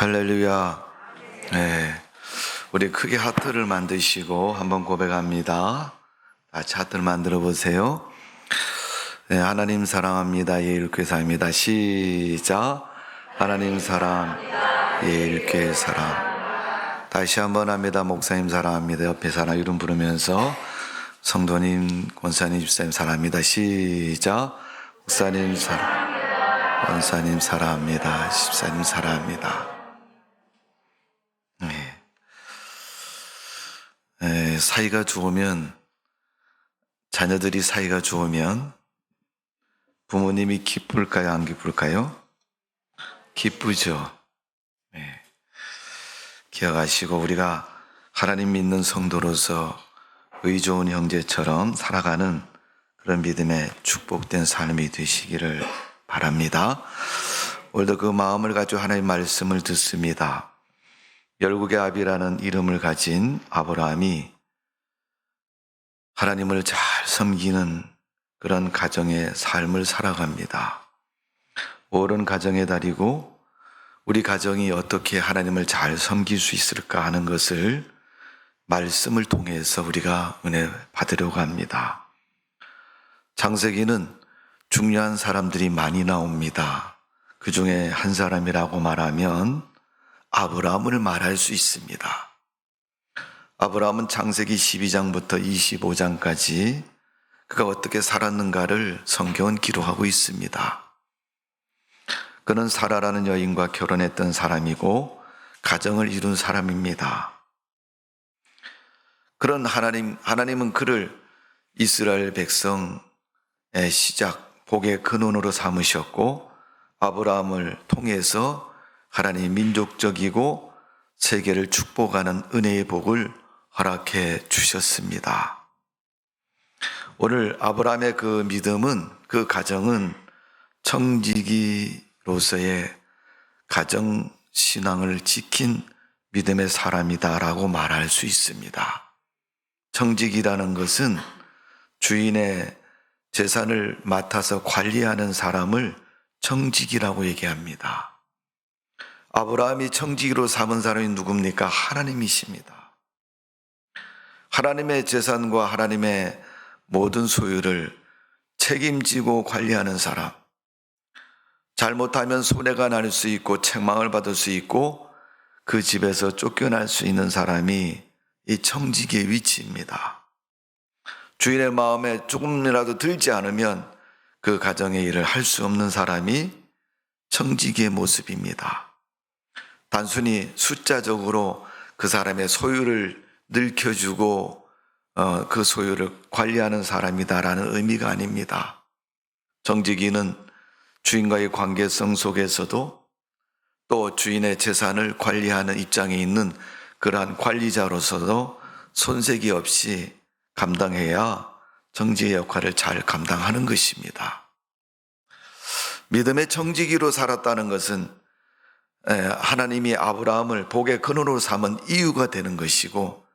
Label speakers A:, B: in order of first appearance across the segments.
A: 할렐루야. 네. 우리 크게 하트를 만드시고 한번 고백합니다. 같이 하트를 만들어 보세요. 네, 하나님 사랑합니다. 예일교회사입니다. 시작. 하나님 사랑, 예일교회 사랑. 다시 한번 합니다. 목사님 사랑합니다. 옆에 사람 이름 부르면서 성도님, 권사님, 집사님 사랑합니다. 시작. 목사님 사랑, 권사님 사랑합니다. 집사님 사랑합니다. 사이가 좋으면, 자녀들이 사이가 좋으면 부모님이 기쁠까요? 안 기쁠까요? 기쁘죠. 기억하시고 우리가 하나님 믿는 성도로서 의좋은 형제처럼 살아가는 그런 믿음의 축복된 삶이 되시기를 바랍니다. 오늘도 그 마음을 가지고 하나님의 말씀을 듣습니다. 열국의 아비라는 이름을 가진 아브라함이 하나님을 잘 섬기는 그런 가정의 삶을 살아갑니다. 옳은 가정의 달이고 우리 가정이 어떻게 하나님을 잘 섬길 수 있을까 하는 것을 말씀을 통해서 우리가 은혜 받으려고 합니다. 창세기는 중요한 사람들이 많이 나옵니다. 그 중에 한 사람이라고 말하면 아브라함을 말할 수 있습니다. 아브라함은 창세기 12장부터 25장까지 그가 어떻게 살았는가를 성경은 기록하고 있습니다. 그는 사라라는 여인과 결혼했던 사람이고 가정을 이룬 사람입니다. 그런 하나님은 그를 이스라엘 백성의 시작, 복의 근원으로 삼으셨고 아브라함을 통해서 하나님이 민족적이고 세계를 축복하는 은혜의 복을 허락해 주셨습니다. 오늘 아브라함의 그 믿음은, 그 가정은 청지기로서의 가정신앙을 지킨 믿음의 사람이다라고 말할 수 있습니다. 청지기라는 것은 주인의 재산을 맡아서 관리하는 사람을 청지기라고 얘기합니다. 아브라함이 청지기로 삼은 사람이 누굽니까? 하나님이십니다. 하나님의 재산과 하나님의 모든 소유를 책임지고 관리하는 사람, 잘못하면 손해가 날 수 있고 책망을 받을 수 있고 그 집에서 쫓겨날 수 있는 사람이 이 청지기의 위치입니다. 주인의 마음에 조금이라도 들지 않으면 그 가정의 일을 할 수 없는 사람이 청지기의 모습입니다. 단순히 숫자적으로 그 사람의 소유를 늘켜주고 그 소유를 관리하는 사람이다라는 의미가 아닙니다. 청지기는 주인과의 관계성 속에서도 또 주인의 재산을 관리하는 입장에 있는 그러한 관리자로서도 손색이 없이 감당해야 청지기의 역할을 잘 감당하는 것입니다. 믿음의 청지기로 살았다는 것은 하나님이 아브라함을 복의 근원으로 삼은 이유가 되는 것이고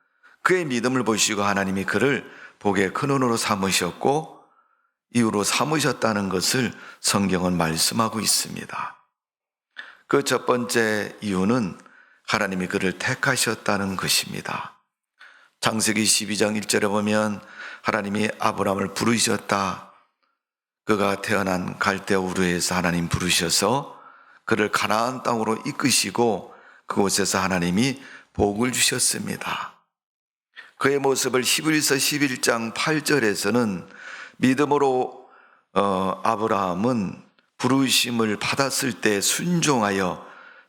A: 그의 믿음을 보시고 하나님이 그를 복의 근원으로 삼으셨고 이유로 삼으셨다는 것을 성경은 말씀하고 있습니다. 그 첫 번째 이유는 하나님이 그를 택하셨다는 것입니다. 창세기 12장 1절에 보면 하나님이 아브라함을 부르셨다. 그가 태어난 갈대아 우르에서 하나님 부르셔서 그를 가나안 땅으로 이끄시고 그곳에서 하나님이 복을 주셨습니다. 그의 모습을 히브리서 11장 8절에서는 믿음으로 아브라함은 부르심을 받았을 때 순종하여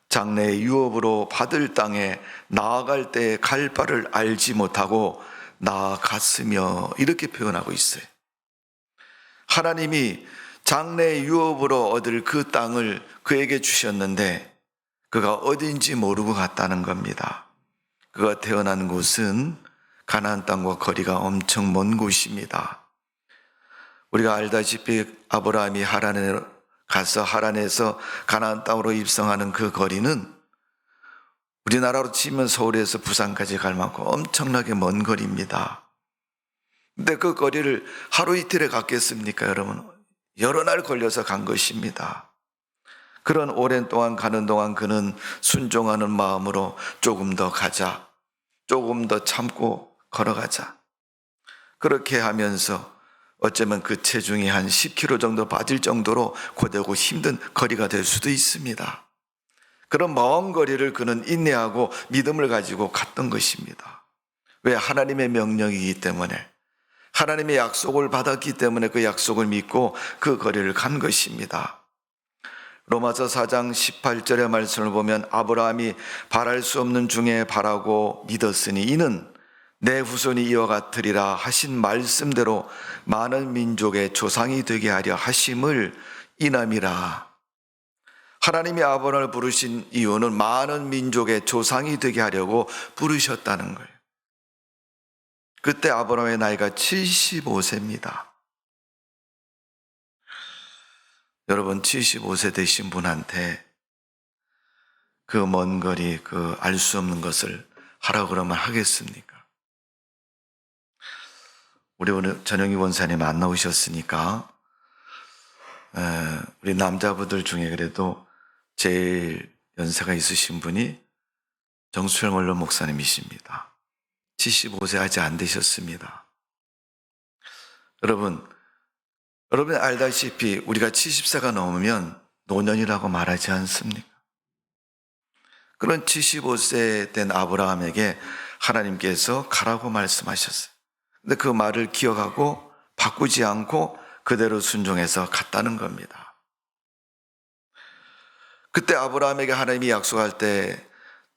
A: 장래의 유업으로 받을 땅에 나아갈 때 갈 바를 알지 못하고 나아갔으며 이렇게 표현하고 있어요. 하나님이 장래의 유업으로 얻을 그 땅을 그에게 주셨는데 그가 어딘지 모르고 갔다는 겁니다. 그가 태어난 곳은 가나안 땅과 거리가 엄청 먼 곳입니다. 우리가 알다시피 아브라함이 하란에 가서 하란에서 가나안 땅으로 입성하는 그 거리는 우리나라로 치면 서울에서 부산까지 갈 만큼 엄청나게 먼 거리입니다. 근데 그 거리를 하루 이틀에 갔겠습니까, 여러분? 여러 날 걸려서 간 것입니다. 그런 오랜 동안 가는 동안 그는 순종하는 마음으로 조금 더 가자, 조금 더 참고 걸어가자. 그렇게 하면서 어쩌면 그 체중이 한 10kg 정도 빠질 정도로 고되고 힘든 거리가 될 수도 있습니다. 그런 먼 거리를 그는 인내하고 믿음을 가지고 갔던 것입니다. 왜? 하나님의 명령이기 때문에, 하나님의 약속을 받았기 때문에 그 약속을 믿고 그 거리를 간 것입니다. 로마서 4장 18절의 말씀을 보면 아브라함이 바랄 수 없는 중에 바라고 믿었으니 이는 내 후손이 이와 같으리라 하신 말씀대로 많은 민족의 조상이 되게 하려 하심을 인함이라. 하나님이 아브라함을 부르신 이유는 많은 민족의 조상이 되게 하려고 부르셨다는 거예요. 그때 아브라함의 나이가 75세입니다. 여러분, 75세 되신 분한테 그 먼 거리, 그 알 수 없는 것을 하라고 그러면 하겠습니까? 우리 오늘 전영희 원사님 안 나오셨으니까 우리 남자분들 중에 그래도 제일 연세가 있으신 분이 정수영 원로 목사님이십니다. 75세 아직 안 되셨습니다. 여러분 알다시피 우리가 70세가 넘으면 노년이라고 말하지 않습니까? 그런 75세 된 아브라함에게 하나님께서 가라고 말씀하셨어요. 근데 그 말을 기억하고 바꾸지 않고 그대로 순종해서 갔다는 겁니다. 그때 아브라함에게 하나님이 약속할 때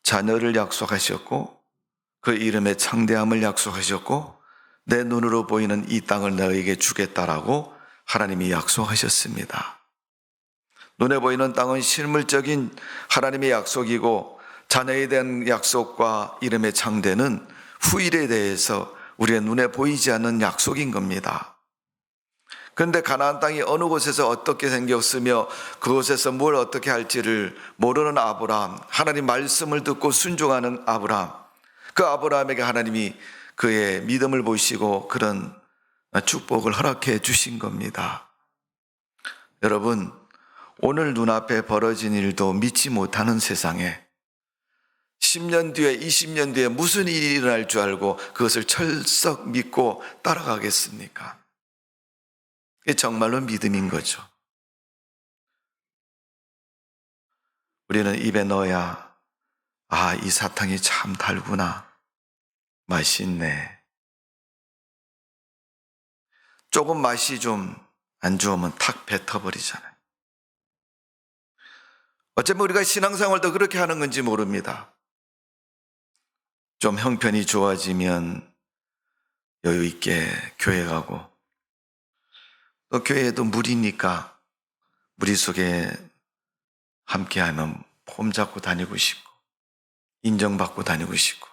A: 자녀를 약속하셨고 그 이름의 창대함을 약속하셨고 내 눈으로 보이는 이 땅을 너에게 주겠다라고 하나님이 약속하셨습니다. 눈에 보이는 땅은 실물적인 하나님의 약속이고 자녀에 대한 약속과 이름의 창대는 후일에 대해서 우리의 눈에 보이지 않는 약속인 겁니다. 그런데 가나안 땅이 어느 곳에서 어떻게 생겼으며 그곳에서 뭘 어떻게 할지를 모르는 아브라함, 하나님 말씀을 듣고 순종하는 아브라함, 그 아브라함에게 하나님이 그의 믿음을 보시고 그런 축복을 허락해 주신 겁니다. 여러분, 오늘 눈앞에 벌어진 일도 믿지 못하는 세상에 10년 뒤에 20년 뒤에 무슨 일이 일어날 줄 알고 그것을 철썩 믿고 따라가겠습니까? 이게 정말로 믿음인 거죠. 우리는 입에 넣어야 이 사탕이 참 달구나, 맛있네. 조금 맛이 좀 안 좋으면 탁 뱉어버리잖아요. 어쩌면 우리가 신앙생활도 그렇게 하는 건지 모릅니다. 좀 형편이 좋아지면 여유 있게 교회 가고, 또 교회에도 무리니까 무리 속에 함께하면 폼 잡고 다니고 싶고 인정받고 다니고 싶고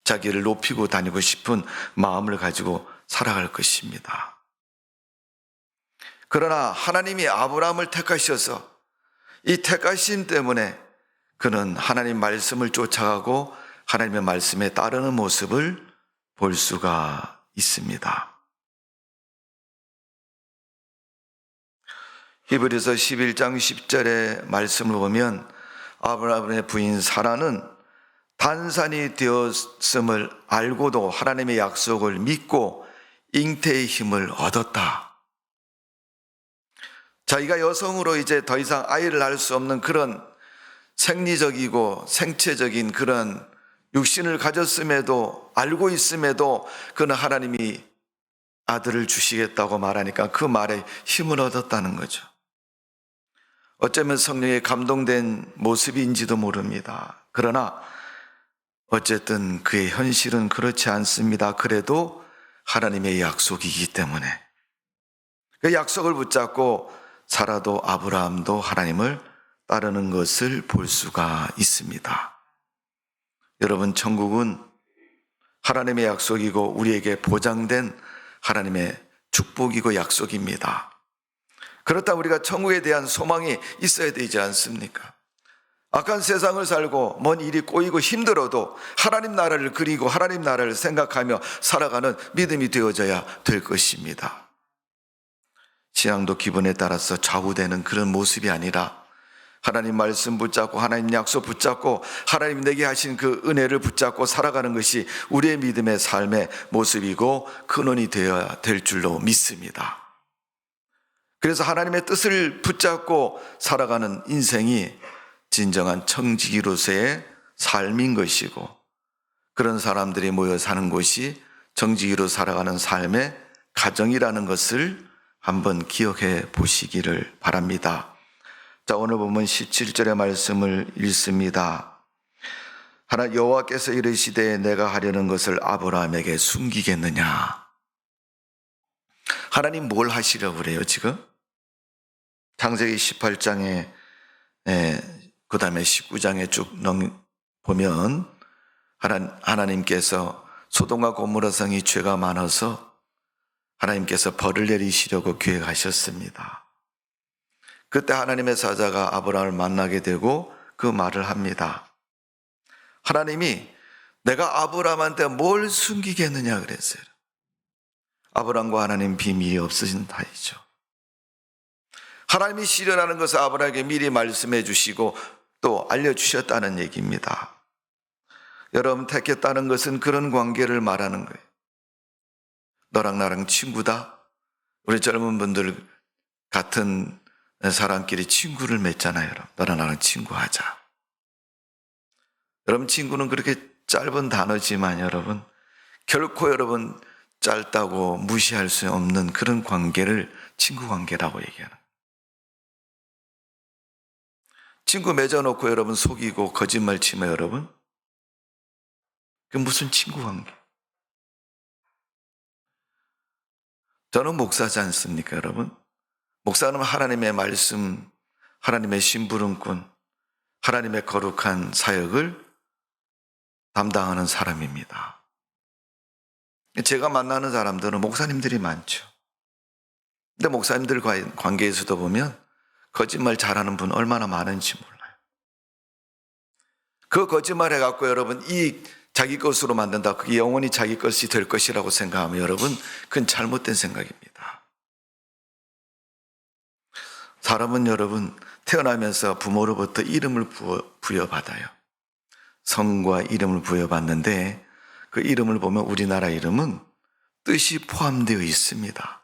A: 자기를 높이고 다니고 싶은 마음을 가지고 살아갈 것입니다. 그러나 하나님이 아브라함을 택하셔서 이 택하심 때문에 그는 하나님 말씀을 쫓아가고 하나님의 말씀에 따르는 모습을 볼 수가 있습니다. 히브리서 11장 10절의 말씀을 보면 아브라함의 부인 사라는 단산이 되었음을 알고도 하나님의 약속을 믿고 잉태의 힘을 얻었다. 자기가 여성으로 이제 더 이상 아이를 낳을 수 없는 그런 생리적이고 생체적인 그런 육신을 가졌음에도 알고 있음에도 그는 하나님이 아들을 주시겠다고 말하니까 그 말에 힘을 얻었다는 거죠. 어쩌면 성령에 감동된 모습인지도 모릅니다. 그러나 어쨌든 그의 현실은 그렇지 않습니다. 그래도 하나님의 약속이기 때문에 그 약속을 붙잡고 사라도 아브라함도 하나님을 따르는 것을 볼 수가 있습니다. 여러분, 천국은 하나님의 약속이고 우리에게 보장된 하나님의 축복이고 약속입니다. 그렇다면 우리가 천국에 대한 소망이 있어야 되지 않습니까? 악한 세상을 살고 먼 일이 꼬이고 힘들어도 하나님 나라를 그리고 하나님 나라를 생각하며 살아가는 믿음이 되어져야 될 것입니다. 신앙도 기분에 따라서 좌우되는 그런 모습이 아니라 하나님 말씀 붙잡고 하나님 약속 붙잡고 하나님 내게 하신 그 은혜를 붙잡고 살아가는 것이 우리의 믿음의 삶의 모습이고 근원이 되어야 될 줄로 믿습니다. 그래서 하나님의 뜻을 붙잡고 살아가는 인생이 진정한 청지기로서의 삶인 것이고, 그런 사람들이 모여 사는 곳이 정직이로 살아가는 삶의 가정이라는 것을 한번 기억해 보시기를 바랍니다. 자, 오늘 보면 17절의 말씀을 읽습니다. 여호와께서 이르시되 내가 하려는 것을 아브라함에게 숨기겠느냐. 하나님 뭘 하시려고 그래요 지금? 창세기 18장에 그 다음에 19장에 쭉 보면 하나님께서 소돔과 고모라 성이 죄가 많아서 하나님께서 벌을 내리시려고 계획하셨습니다. 그때 하나님의 사자가 아브라함을 만나게 되고 그 말을 합니다. 하나님이 내가 아브라함한테 뭘 숨기겠느냐 그랬어요. 아브라함과 하나님 비밀이 없으신 사이죠. 하나님이 시련하는 것을 아브라함에게 미리 말씀해 주시고 또 알려주셨다는 얘기입니다. 여러분, 택했다는 것은 그런 관계를 말하는 거예요. 너랑 나랑 친구다. 우리 젊은 분들 같은 사람끼리 친구를 맺잖아요. 여러분, 너랑 나랑 친구하자. 여러분, 친구는 그렇게 짧은 단어지만 여러분, 결코 여러분 짧다고 무시할 수 없는 그런 관계를 친구 관계라고 얘기하는 거예요. 친구 맺어놓고 여러분 속이고 거짓말 치면 여러분, 그 무슨 친구 관계? 저는 목사지 않습니까, 여러분? 목사는 하나님의 말씀, 하나님의 심부름꾼, 하나님의 거룩한 사역을 담당하는 사람입니다. 제가 만나는 사람들은 목사님들이 많죠. 근데 목사님들과의 관계에서도 보면 거짓말 잘하는 분 얼마나 많은지 몰라요. 그 거짓말 해갖고 여러분 자기 것으로 만든다. 그게 영원히 자기 것이 될 것이라고 생각하면 여러분, 그건 잘못된 생각입니다. 사람은 여러분 태어나면서 부모로부터 이름을 부여받아요. 성과 이름을 부여받는데 그 이름을 보면 우리나라 이름은 뜻이 포함되어 있습니다.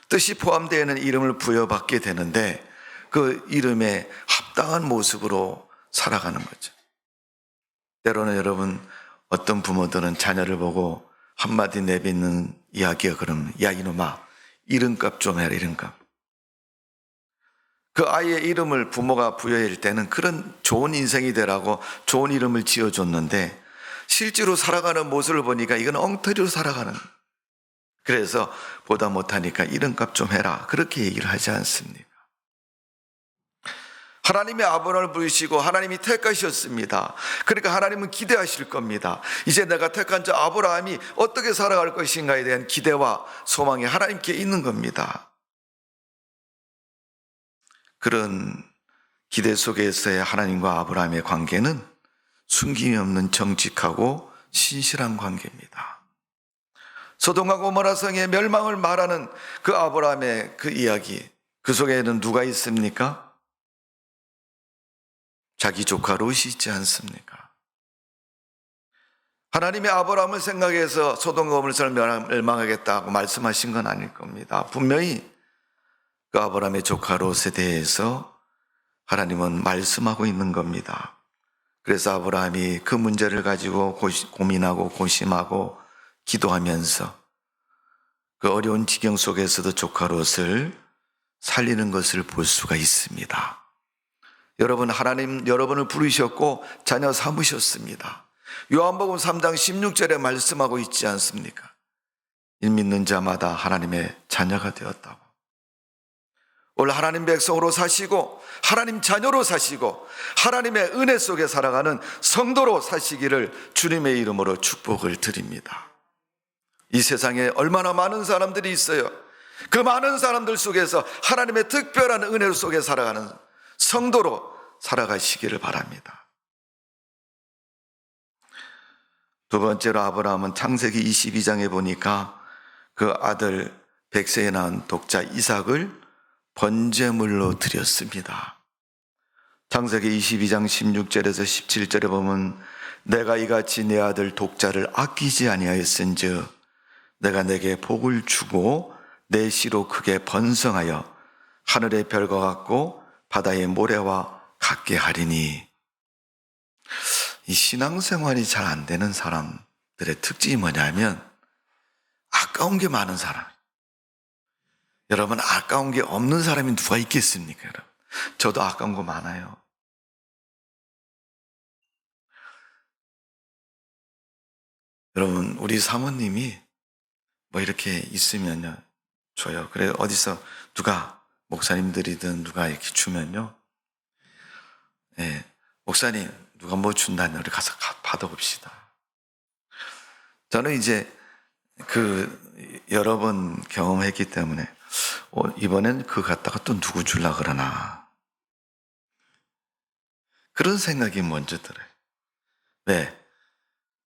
A: 뜻이 포함되어 있는 이름을 부여받게 되는데 그 이름에 합당한 모습으로 살아가는 거죠. 때로는 여러분 어떤 부모들은 자녀를 보고 한마디 내뱉는 이야기가 그러면 야 이놈아 이름값 좀 해라 이름값. 그 아이의 이름을 부모가 부여할 때는 그런 좋은 인생이 되라고 좋은 이름을 지어줬는데 실제로 살아가는 모습을 보니까 이건 엉터리로 살아가는 거예요. 그래서 보다 못하니까 이름값 좀 해라 그렇게 얘기를 하지 않습니까? 하나님이 아브라함을 부르시고 하나님이 택하셨습니다. 그러니까 하나님은 기대하실 겁니다. 이제 내가 택한 자 아브라함이 어떻게 살아갈 것인가에 대한 기대와 소망이 하나님께 있는 겁니다. 그런 기대 속에서의 하나님과 아브라함의 관계는 숨김이 없는 정직하고 신실한 관계입니다. 소돔과 고모라 성의 멸망을 말하는 그 아브라함의 그 이야기, 그 속에는 누가 있습니까? 자기 조카 롯이 있지 않습니까? 하나님의 아브라함을 생각해서 소돔과 고모라 성을 멸망하겠다고 말씀하신 건 아닐 겁니다. 분명히 그 아브라함의 조카 롯에 대해서 하나님은 말씀하고 있는 겁니다. 그래서 아브라함이 그 문제를 가지고 고민하고 고심하고 기도하면서 그 어려운 지경 속에서도 조카 롯을 살리는 것을 볼 수가 있습니다. 여러분, 하나님 여러분을 부르셨고 자녀 삼으셨습니다. 요한복음 3장 16절에 말씀하고 있지 않습니까? 이 믿는 자마다 하나님의 자녀가 되었다고. 오늘 하나님 백성으로 사시고 하나님 자녀로 사시고 하나님의 은혜 속에 살아가는 성도로 사시기를 주님의 이름으로 축복을 드립니다. 이 세상에 얼마나 많은 사람들이 있어요. 그 많은 사람들 속에서 하나님의 특별한 은혜 속에 살아가는 성도로 살아가시기를 바랍니다. 두 번째로 아브라함은 창세기 22장에 보니까 그 아들 백세에 낳은 독자 이삭을 번제물로 드렸습니다. 창세기 22장 16절에서 17절에 보면 내가 이같이 내 아들 독자를 아끼지 아니하였은즉 내가 내게 복을 주고 내 씨로 크게 번성하여 하늘의 별과 같고 바다의 모래와 같게 하리니. 이 신앙생활이 잘 안 되는 사람들의 특징이 뭐냐면 아까운 게 많은 사람. 여러분, 아까운 게 없는 사람이 누가 있겠습니까? 여러분, 저도 아까운 거 많아요. 여러분, 우리 사모님이 뭐 이렇게 있으면요, 줘요. 그래, 어디서 누가, 목사님들이든 누가 이렇게 주면요, 예, 목사님, 누가 뭐 준다면 우리 가서 받아봅시다. 저는 이제 여러 번 경험했기 때문에, 이번엔 그거 갖다가 또 누구 주려고 그러나. 그런 생각이 먼저 들어요. 왜?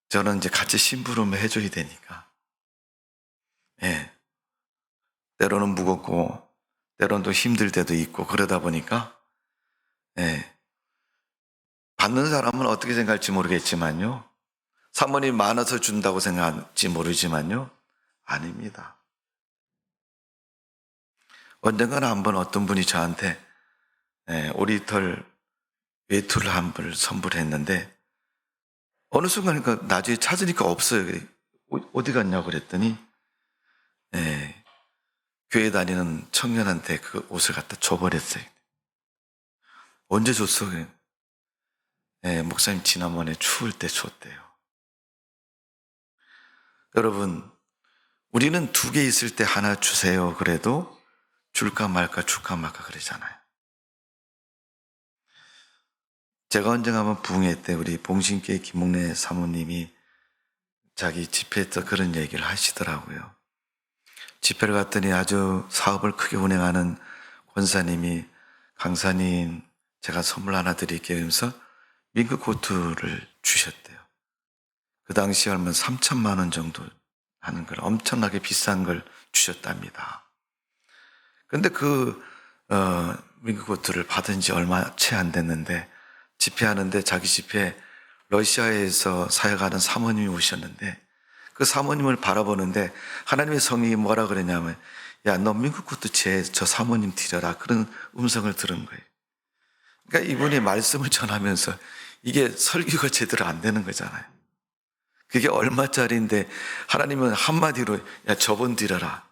A: 저는 이제 같이 심부름을 해줘야 되니까. 예. 때로는 무겁고, 때로는 또 힘들 때도 있고, 그러다 보니까, 예. 받는 사람은 어떻게 생각할지 모르겠지만요. 사모님 많아서 준다고 생각할지 모르지만요. 아닙니다. 언젠가는 한번 어떤 분이 저한테 오리털 외투를 한 벌 선물했는데 어느 순간 나중에 찾으니까 없어요. 어디 갔냐고 그랬더니 교회 다니는 청년한테 그 옷을 갖다 줘버렸어요. 언제 줬어? 목사님 지난번에 추울 때 줬대요. 여러분, 우리는 2개 있을 때 하나 주세요 그래도 줄까 말까 그러잖아요. 제가 언젠가 한번 부흥회 때 우리 봉신교회 김목래 사모님이 자기 집회에서 그런 얘기를 하시더라고요. 집회를 갔더니 아주 사업을 크게 운행하는 권사님이 강사님 제가 선물 하나 드릴게요 하면서 밍크 코트를 주셨대요. 그 당시에 얼마 3천만 원 정도 하는 걸 엄청나게 비싼 걸 주셨답니다. 근데 밍크 코트를 받은 지 얼마 채 안 됐는데 집회하는데 자기 집회에 러시아에서 사역하는 사모님이 오셨는데 그 사모님을 바라보는데 하나님의 성령이 뭐라 그러냐면 야, 너 밍크 코트 저 사모님 드려라. 그런 음성을 들은 거예요. 그러니까 이분이 말씀을 전하면서 이게 설교가 제대로 안 되는 거잖아요. 그게 얼마짜리인데 하나님은 한마디로 야, 저분 드려라.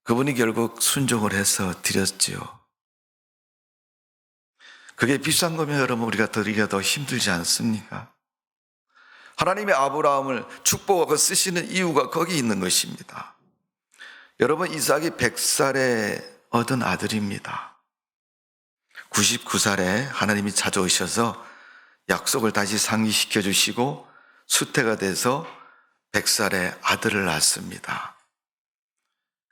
A: 그분이 결국 순종을 해서 드렸지요. 그게 비싼 거면 여러분 우리가 드리기가 더 힘들지 않습니까? 하나님의 아브라함을 축복하고 쓰시는 이유가 거기 있는 것입니다. 여러분, 이삭이 100살에 얻은 아들입니다. 99살에 하나님이 찾아오셔서 약속을 다시 상기시켜 주시고 수태가 돼서 100살에 아들을 낳습니다.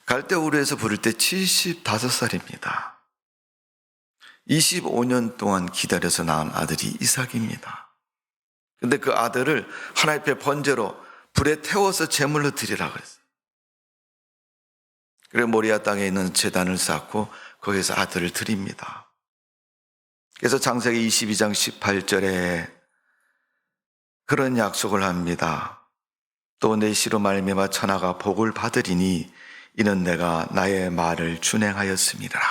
A: 갈대우르에서 부를 때 75살입니다. 25년 동안 기다려서 낳은 아들이 이삭입니다. 근데 그 아들을 하나님 앞에 번제로 불에 태워서 제물로 드리라고 했어요. 그래 모리아 땅에 있는 제단을 쌓고 거기서 아들을 드립니다. 그래서 창세기 22장 18절에 그런 약속을 합니다. 또 내 씨로 말미암아 천하가 복을 받으리니 이는 내가 나의 말을 준행하였습니다.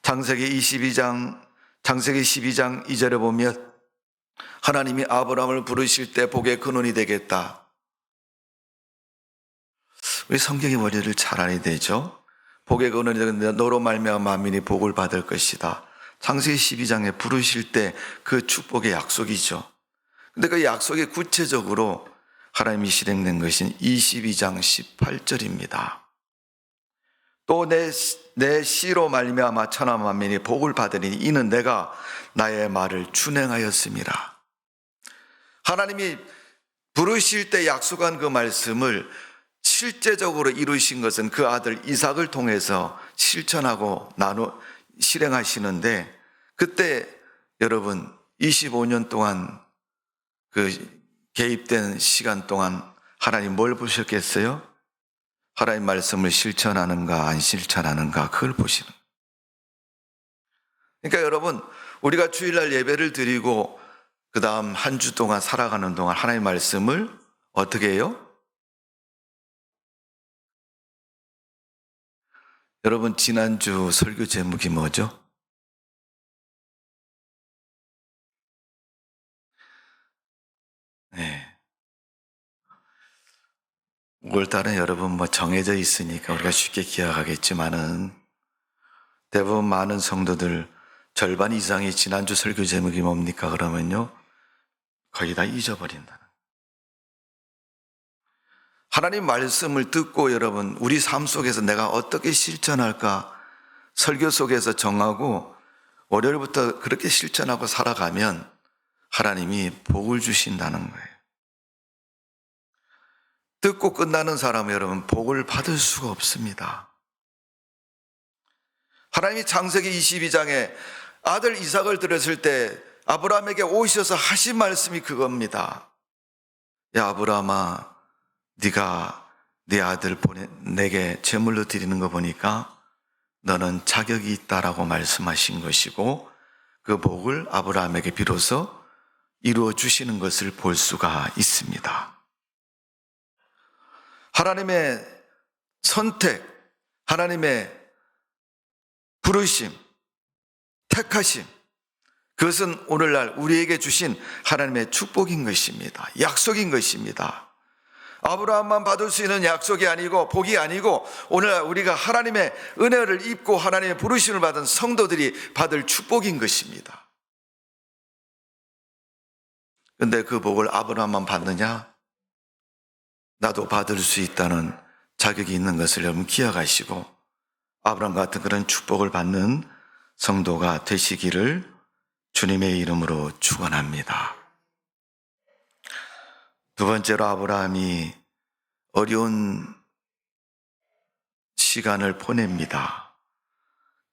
A: 창세기 12장 2절에 보면 하나님이 아브라함을 부르실 때 복의 근원이 되겠다. 우리 성경의 원리를 잘 알아야 되죠. 복의 근원이 되겠는데 너로 말미암아 만민이 복을 받을 것이다. 창세기 12장에 부르실 때 그 축복의 약속이죠. 근데 그 약속이 구체적으로 하나님이 실행된 것은 22장 18절입니다. 또 내 씨로 말미암아 천하 만민이 복을 받으리니 이는 내가 나의 말을 준행하였습니다. 하나님이 부르실 때 약속한 그 말씀을 실제적으로 이루신 것은 그 아들 이삭을 통해서 실천하고 실행하시는데 그때 여러분 25년 동안 그 개입된 시간 동안 하나님 뭘 보셨겠어요? 하나님 말씀을 실천하는가 안 실천하는가 그걸 보시는 거예요. 그러니까 여러분, 우리가 주일날 예배를 드리고 그 다음 한 주 동안 살아가는 동안 하나님 말씀을 어떻게 해요? 여러분, 지난주 설교 제목이 뭐죠? 네. 5월달은 여러분 정해져 있으니까 우리가 쉽게 기억하겠지만은 대부분 많은 성도들 절반 이상이 지난주 설교 제목이 뭡니까? 그러면요, 거의 다 잊어버린다. 하나님 말씀을 듣고 여러분, 우리 삶 속에서 내가 어떻게 실천할까 설교 속에서 정하고 월요일부터 그렇게 실천하고 살아가면 하나님이 복을 주신다는 거예요. 듣고 끝나는 사람은 여러분 복을 받을 수가 없습니다. 하나님이 창세기 22장에 아들 이삭을 들었을 때 아브라함에게 오셔서 하신 말씀이 그겁니다. 야 아브라함아, 네가 네 아들 내게 제물로 드리는 거 보니까 너는 자격이 있다라고 말씀하신 것이고 그 복을 아브라함에게 비로소 이루어 주시는 것을 볼 수가 있습니다. 하나님의 선택, 하나님의 부르심, 택하심, 그것은 오늘날 우리에게 주신 하나님의 축복인 것입니다. 약속인 것입니다. 아브라함만 받을 수 있는 약속이 아니고 복이 아니고 오늘날 우리가 하나님의 은혜를 입고 하나님의 부르심을 받은 성도들이 받을 축복인 것입니다. 그런데 그 복을 아브라함만 받느냐? 나도 받을 수 있다는 자격이 있는 것을 여러분 기억하시고 아브라함 같은 그런 축복을 받는 성도가 되시기를 주님의 이름으로 축원합니다. 두 번째로 아브라함이 어려운 시간을 보냅니다.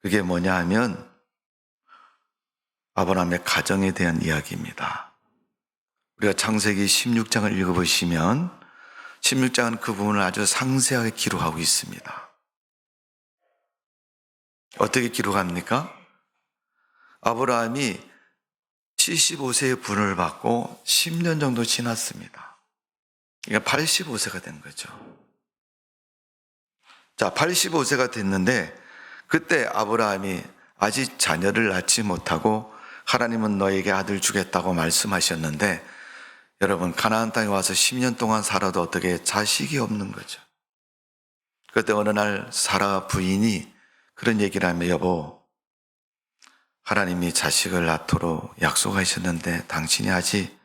A: 그게 뭐냐 하면 아브라함의 가정에 대한 이야기입니다. 우리가 창세기 16장을 읽어보시면 16장은 그 부분을 아주 상세하게 기록하고 있습니다. 어떻게 기록합니까? 아브라함이 75세의 분을 받고 10년 정도 지났습니다. 그러니까 85세가 된 거죠. 자, 85세가 됐는데 그때 아브라함이 아직 자녀를 낳지 못하고 하나님은 너에게 아들 주겠다고 말씀하셨는데 여러분 가나안 땅에 와서 10년 동안 살아도 어떻게 자식이 없는 거죠. 그때 어느 날 사라 부인이 그런 얘기를 하며 여보, 하나님이 자식을 낳도록 약속하셨는데 당신이 아직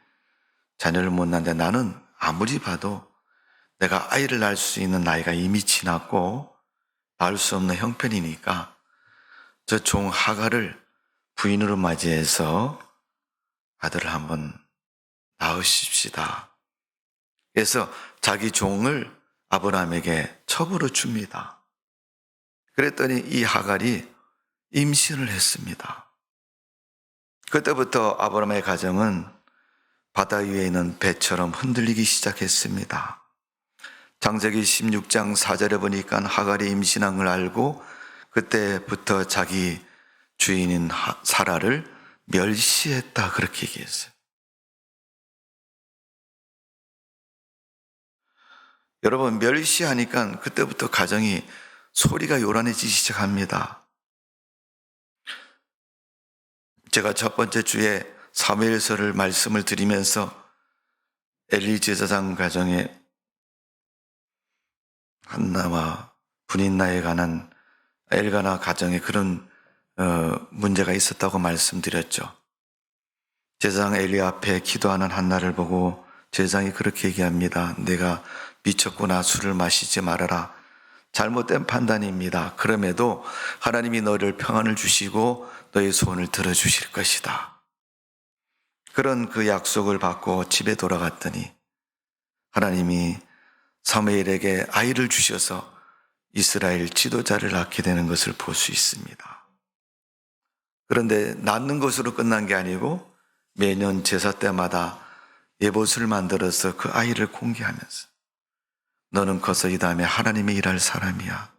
A: 자녀를 못 낳는데 나는 아무리 봐도 내가 아이를 낳을 수 있는 나이가 이미 지났고 낳을 수 없는 형편이니까 저 종 하갈을 부인으로 맞이해서 아들을 한번 낳으십시다. 그래서 자기 종을 아브라함에게 첩으로 줍니다. 그랬더니 이 하갈이 임신을 했습니다. 그때부터 아브라함의 가정은 바다 위에 있는 배처럼 흔들리기 시작했습니다. 창세기 16장 4절에 보니까 하갈이 임신한 걸 알고 그때부터 자기 주인인 사라를 멸시했다 그렇게 얘기했어요. 여러분 멸시하니까 그때부터 가정이 소리가 요란해지기 시작합니다. 제가 첫 번째 주에 사무엘서를 말씀을 드리면서 엘리 제사장 가정에 한나와 분인나에 관한 엘가나 가정에 그런 문제가 있었다고 말씀드렸죠. 제사장 엘리 앞에 기도하는 한나를 보고 제사장이 그렇게 얘기합니다. 내가 미쳤구나, 술을 마시지 말아라. 잘못된 판단입니다. 그럼에도 하나님이 너를 평안을 주시고 너의 소원을 들어주실 것이다. 그런 그 약속을 받고 집에 돌아갔더니 하나님이 사무엘에게 아이를 주셔서 이스라엘 지도자를 낳게 되는 것을 볼 수 있습니다. 그런데 낳는 것으로 끝난 게 아니고 매년 제사 때마다 예봇을 만들어서 그 아이를 공개하면서 너는 커서 이 다음에 하나님의 일할 사람이야.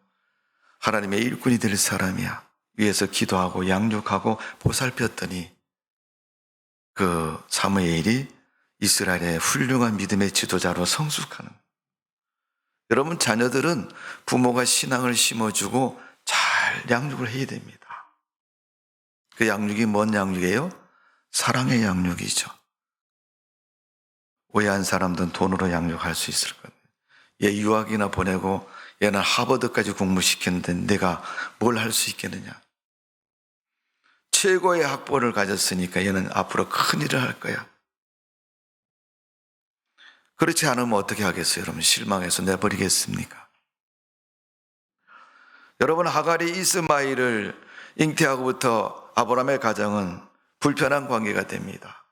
A: 하나님의 일꾼이 될 사람이야. 위에서 기도하고 양육하고 보살폈더니 그 사무엘이 이스라엘의 훌륭한 믿음의 지도자로 성숙하는. 여러분, 자녀들은 부모가 신앙을 심어주고 잘 양육을 해야 됩니다. 그 양육이 뭔 양육이에요? 사랑의 양육이죠. 오해한 사람들은 돈으로 양육할 수 있을 거예요. 얘 유학이나 보내고 얘는 하버드까지 공부시켰는데 내가 뭘 할 수 있겠느냐. 최고의 학벌을 가졌으니까 얘는 앞으로 큰 일을 할 거야. 그렇지 않으면 어떻게 하겠어요? 여러분, 실망해서 내버리겠습니까? 여러분, 하갈이 이스마엘을 잉태하고부터 아브라함의 가정은 불편한 관계가 됩니다.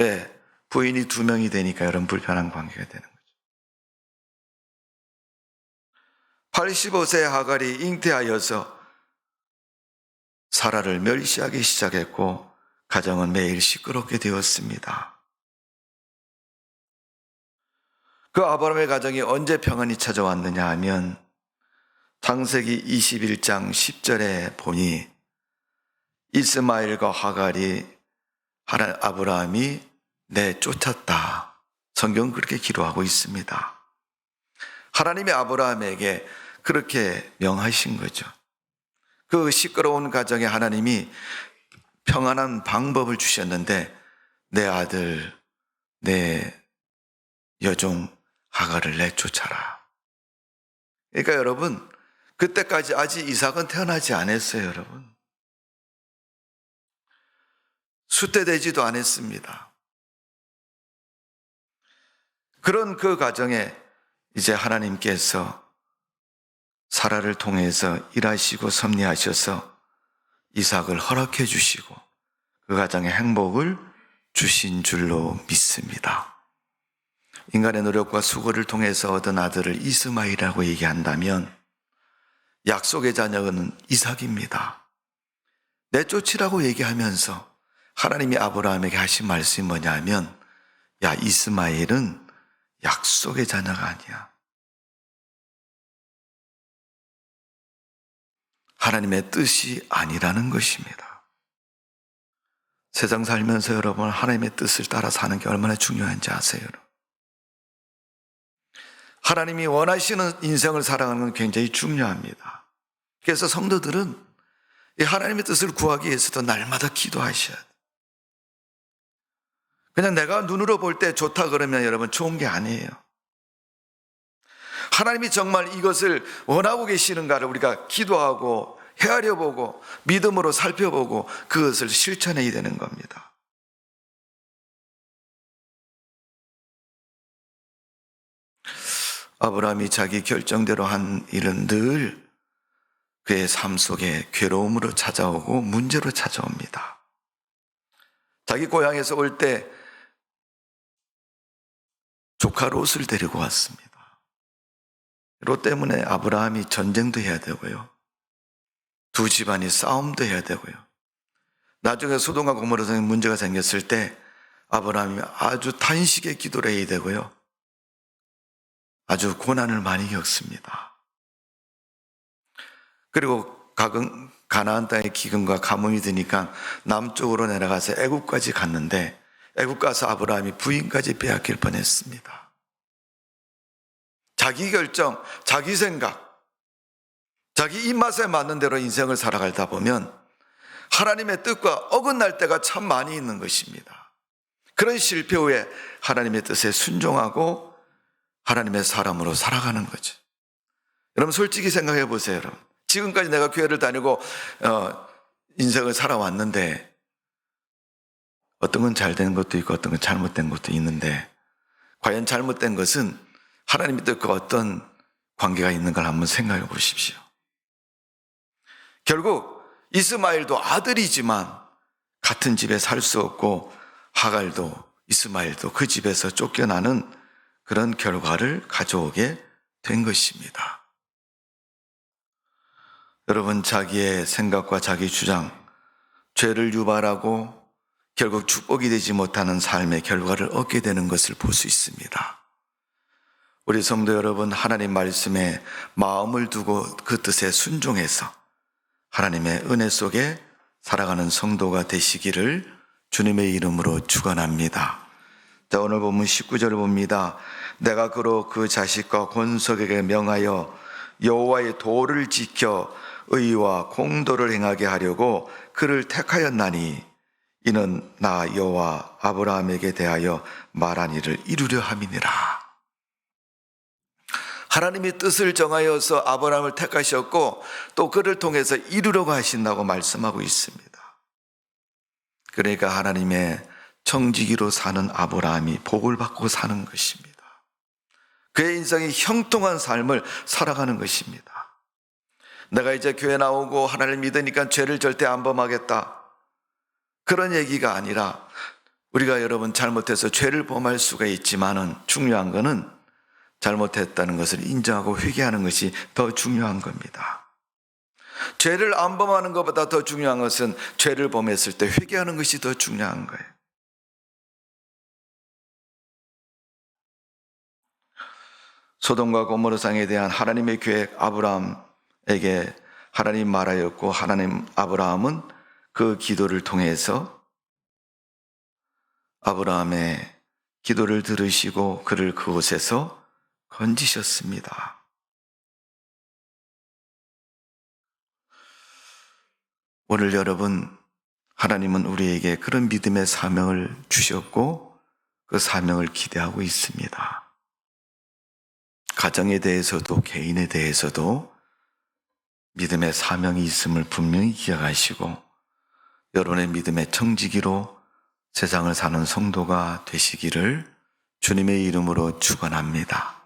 A: 예, 부인이 2명이 되니까 여러분 불편한 관계가 되는 거죠. 85세 하갈이 잉태하여서 사라를 멸시하기 시작했고 가정은 매일 시끄럽게 되었습니다. 그 아브라함의 가정이 언제 평안이 찾아왔느냐 하면 창세기 21장 10절에 보니 이스마엘과 하갈이 아브라함이 내쫓았다. 성경은 그렇게 기록하고 있습니다. 하나님이 아브라함에게 그렇게 명하신 거죠. 그 시끄러운 가정에 하나님이 평안한 방법을 주셨는데 내 아들, 내 여종 하갈을 내쫓아라. 그러니까 여러분, 그때까지 아직 이삭은 태어나지 않았어요, 여러분. 수태되지도 않았습니다. 그런 그 가정에 이제 하나님께서 사라를 통해서 일하시고 섭리하셔서 이삭을 허락해 주시고 그 가정에 행복을 주신 줄로 믿습니다. 인간의 노력과 수고를 통해서 얻은 아들을 이스마엘이라고 얘기한다면 약속의 자녀는 이삭입니다. 내쫓으라고 얘기하면서 하나님이 아브라함에게 하신 말씀이 뭐냐면 야, 이스마엘은 약속의 자녀가 아니야. 하나님의 뜻이 아니라는 것입니다. 세상 살면서 여러분 하나님의 뜻을 따라 사는 게 얼마나 중요한지 아세요? 하나님이 원하시는 인생을 살아가는 건 굉장히 중요합니다. 그래서 성도들은 이 하나님의 뜻을 구하기 위해서도 날마다 기도하셔야 돼요. 그냥 내가 눈으로 볼 때 좋다 그러면 여러분 좋은 게 아니에요. 하나님이 정말 이것을 원하고 계시는가를 우리가 기도하고 헤아려 보고 믿음으로 살펴보고 그것을 실천해야 되는 겁니다. 아브라함이 자기 결정대로 한 일은 늘 그의 삶 속에 괴로움으로 찾아오고 문제로 찾아옵니다. 자기 고향에서 올 때 조카 롯을 데리고 왔습니다. 롯 때문에 아브라함이 전쟁도 해야 되고요. 두 집안이 싸움도 해야 되고요. 나중에 소돔과 고모라에 문제가 생겼을 때 아브라함이 아주 단식의 기도를 해야 되고요. 아주 고난을 많이 겪습니다. 그리고 가나안 땅의 기근과 가뭄이 드니까 남쪽으로 내려가서 애굽까지 갔는데 애굽 가서 아브라함이 부인까지 빼앗길 뻔했습니다. 자기 결정, 자기 생각, 자기 입맛에 맞는 대로 인생을 살아가다 보면 하나님의 뜻과 어긋날 때가 참 많이 있는 것입니다. 그런 실패 후에 하나님의 뜻에 순종하고 하나님의 사람으로 살아가는 거죠. 여러분 솔직히 생각해 보세요. 여러분. 지금까지 내가 교회를 다니고 인생을 살아왔는데 어떤 건 잘된 것도 있고 어떤 건 잘못된 것도 있는데 과연 잘못된 것은 하나님의 뜻과 어떤 관계가 있는가를 한번 생각해 보십시오. 결국 이스마엘도 아들이지만 같은 집에 살 수 없고 하갈도 이스마엘도 그 집에서 쫓겨나는 그런 결과를 가져오게 된 것입니다. 여러분 자기의 생각과 자기 주장, 죄를 유발하고 결국 축복이 되지 못하는 삶의 결과를 얻게 되는 것을 볼 수 있습니다. 우리 성도 여러분, 하나님 말씀에 마음을 두고 그 뜻에 순종해서 하나님의 은혜 속에 살아가는 성도가 되시기를 주님의 이름으로 축원합니다. 자, 오늘 본문 19절을 봅니다. 내가 그로 그 자식과 권속에게 명하여 여호와의 도를 지켜 의와 공도를 행하게 하려고 그를 택하였나니 이는 나 여호와 아브라함에게 대하여 말한 일을 이루려 함이니라. 하나님이 뜻을 정하여서 아브라함을 택하셨고 또 그를 통해서 이루려고 하신다고 말씀하고 있습니다. 그러니까 하나님의 청지기로 사는 아브라함이 복을 받고 사는 것입니다. 그의 인생이 형통한 삶을 살아가는 것입니다. 내가 이제 교회 나오고 하나님을 믿으니까 죄를 절대 안 범하겠다, 그런 얘기가 아니라 우리가 여러분 잘못해서 죄를 범할 수가 있지만은 중요한 것은 잘못했다는 것을 인정하고 회개하는 것이 더 중요한 겁니다. 죄를 안 범하는 것보다 더 중요한 것은 죄를 범했을 때 회개하는 것이 더 중요한 거예요. 소돔과 고모르상에 대한 하나님의 계획, 아브라함에게 하나님 말하였고 하나님 아브라함은 그 기도를 통해서 아브라함의 기도를 들으시고 그를 그곳에서 건지셨습니다. 오늘 여러분, 하나님은 우리에게 그런 믿음의 사명을 주셨고 그 사명을 기대하고 있습니다. 가정에 대해서도 개인에 대해서도 믿음의 사명이 있음을 분명히 기억하시고 여러분의 믿음의 청지기로 세상을 사는 성도가 되시기를 주님의 이름으로 축원합니다.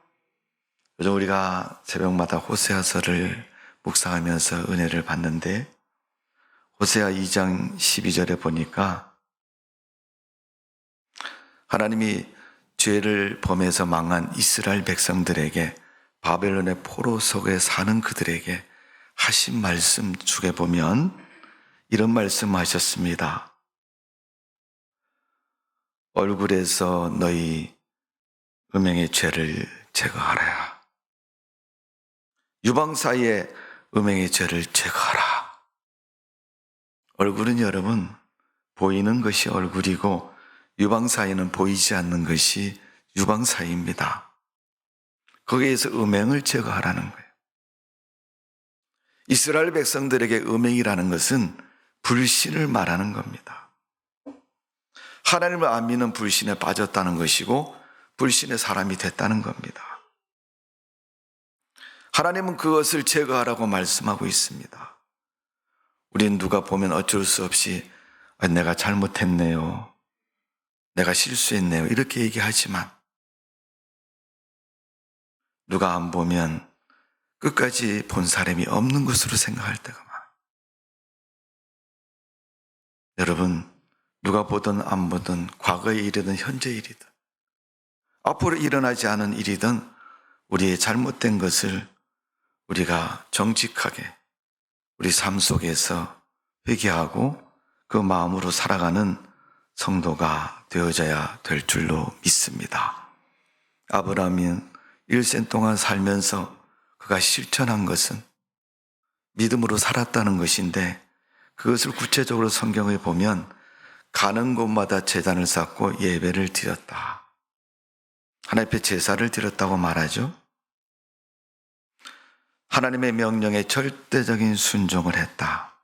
A: 요즘 우리가 새벽마다 호세아서를 묵상하면서 은혜를 받는데 호세아 2장 12절에 보니까 하나님이 죄를 범해서 망한 이스라엘 백성들에게 바벨론의 포로 속에 사는 그들에게 하신 말씀 중에 보면 이런 말씀하셨습니다. 얼굴에서 너희 음행의 죄를 제거하라. 유방 사이에 음행의 죄를 제거하라. 얼굴은 여러분 보이는 것이 얼굴이고 유방 사이는 보이지 않는 것이 유방 사이입니다. 거기에서 음행을 제거하라는 거예요. 이스라엘 백성들에게 음행이라는 것은 불신을 말하는 겁니다. 하나님을 안 믿는 불신에 빠졌다는 것이고 불신의 사람이 됐다는 겁니다. 하나님은 그것을 제거하라고 말씀하고 있습니다. 우린 누가 보면 어쩔 수 없이 내가 잘못했네요, 내가 실수했네요 이렇게 얘기하지만 누가 안 보면 끝까지 본 사람이 없는 것으로 생각할 때가 많아요. 여러분, 누가 보든 안 보든 과거의 일이든 현재 일이든 앞으로 일어나지 않은 일이든 우리의 잘못된 것을 우리가 정직하게 우리 삶 속에서 회개하고 그 마음으로 살아가는 성도가 되어져야 될 줄로 믿습니다. 아브라함은 일생 동안 살면서 그가 실천한 것은 믿음으로 살았다는 것인데 그것을 구체적으로 성경에 보면 가는 곳마다 제단을 쌓고 예배를 드렸다. 하나님 앞에 제사를 드렸다고 말하죠. 하나님의 명령에 절대적인 순종을 했다.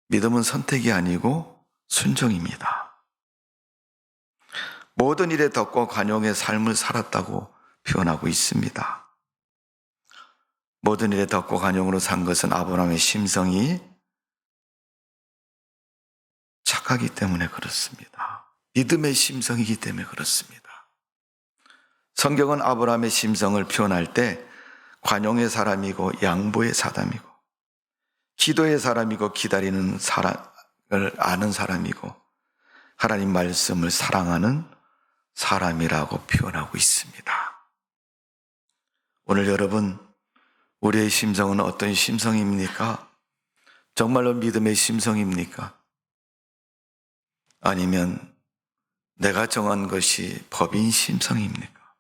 A: 믿음은 선택이 아니고 순종입니다. 모든 일에 덕과 관용의 삶을 살았다고 표현하고 있습니다. 모든 일에 덕과 관용으로 산 것은 아브라함의 심성이 착하기 때문에 그렇습니다. 믿음의 심성이기 때문에 그렇습니다. 성경은 아브라함의 심성을 표현할 때 관용의 사람이고 양보의 사람이고 기도의 사람이고 기다리는 사람을 아는 사람이고 하나님 말씀을 사랑하는 사람이라고 표현하고 있습니다. 오늘 여러분, 우리의 심성은 어떤 심성입니까? 정말로 믿음의 심성입니까? 아니면 내가 정한 것이 법인 심성입니까?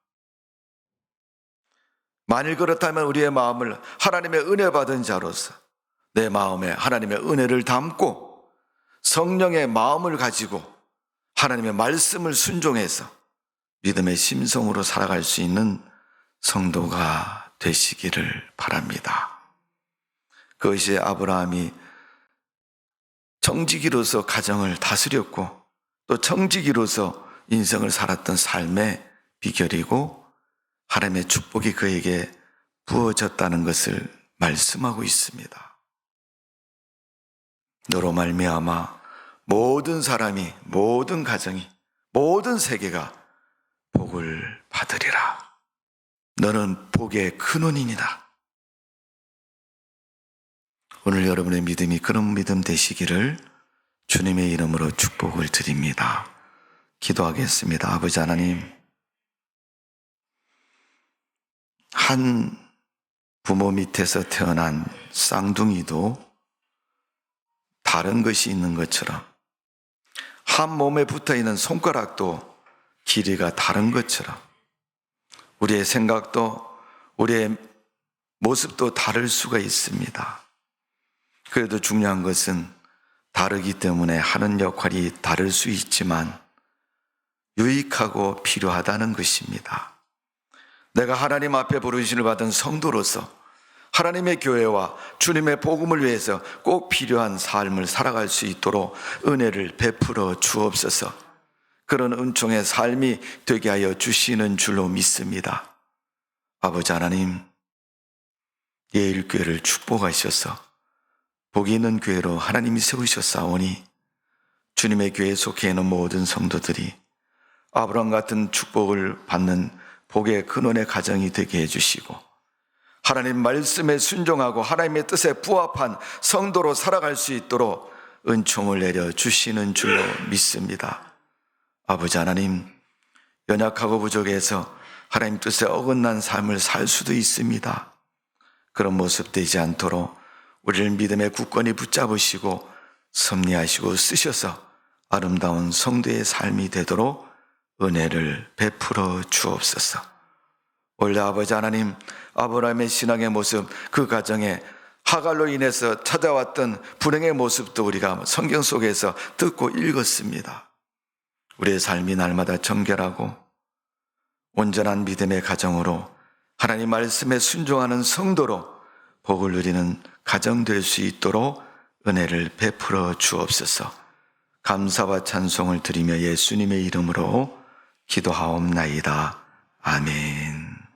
A: 만일 그렇다면 우리의 마음을 하나님의 은혜 받은 자로서 내 마음에 하나님의 은혜를 담고 성령의 마음을 가지고 하나님의 말씀을 순종해서 믿음의 심성으로 살아갈 수 있는 성도가 되시기를 바랍니다. 그것이 아브라함이 청지기로서 가정을 다스렸고 또 청지기로서 인생을 살았던 삶의 비결이고 하나님의 축복이 그에게 부어졌다는 것을 말씀하고 있습니다. 너로 말미암아 모든 사람이, 모든 가정이, 모든 세계가 복을 받으리라. 너는 복의 근원이니라. 오늘 여러분의 믿음이 그런 믿음 되시기를 주님의 이름으로 축복을 드립니다. 기도하겠습니다. 아버지 하나님, 한 부모 밑에서 태어난 쌍둥이도 다른 것이 있는 것처럼 한 몸에 붙어있는 손가락도 길이가 다른 것처럼 우리의 생각도 우리의 모습도 다를 수가 있습니다. 그래도 중요한 것은 다르기 때문에 하는 역할이 다를 수 있지만 유익하고 필요하다는 것입니다. 내가 하나님 앞에 부르심을 받은 성도로서 하나님의 교회와 주님의 복음을 위해서 꼭 필요한 삶을 살아갈 수 있도록 은혜를 베풀어 주옵소서. 그런 은총의 삶이 되게 하여 주시는 줄로 믿습니다. 아버지 하나님, 예일교회를 축복하셔서 복이 있는 교회로 하나님이 세우셨사오니 주님의 교회에 속해 있는 모든 성도들이 아브라함 같은 축복을 받는 복의 근원의 가정이 되게 해주시고 하나님 말씀에 순종하고 하나님의 뜻에 부합한 성도로 살아갈 수 있도록 은총을 내려 주시는 줄로 믿습니다. 아버지 하나님, 연약하고 부족해서 하나님 뜻에 어긋난 삶을 살 수도 있습니다. 그런 모습 되지 않도록 우리를 믿음의 굳건히 붙잡으시고 섭리하시고 쓰셔서 아름다운 성도의 삶이 되도록 은혜를 베풀어 주옵소서. 원래 아버지 하나님, 아브라함의 신앙의 모습, 그 가정에 하갈로 인해서 찾아왔던 불행의 모습도 우리가 성경 속에서 듣고 읽었습니다. 우리의 삶이 날마다 정결하고 온전한 믿음의 가정으로 하나님 말씀에 순종하는 성도로 복을 누리는 가정 될 수 있도록 은혜를 베풀어 주옵소서. 감사와 찬송을 드리며 예수님의 이름으로 기도하옵나이다. 아멘.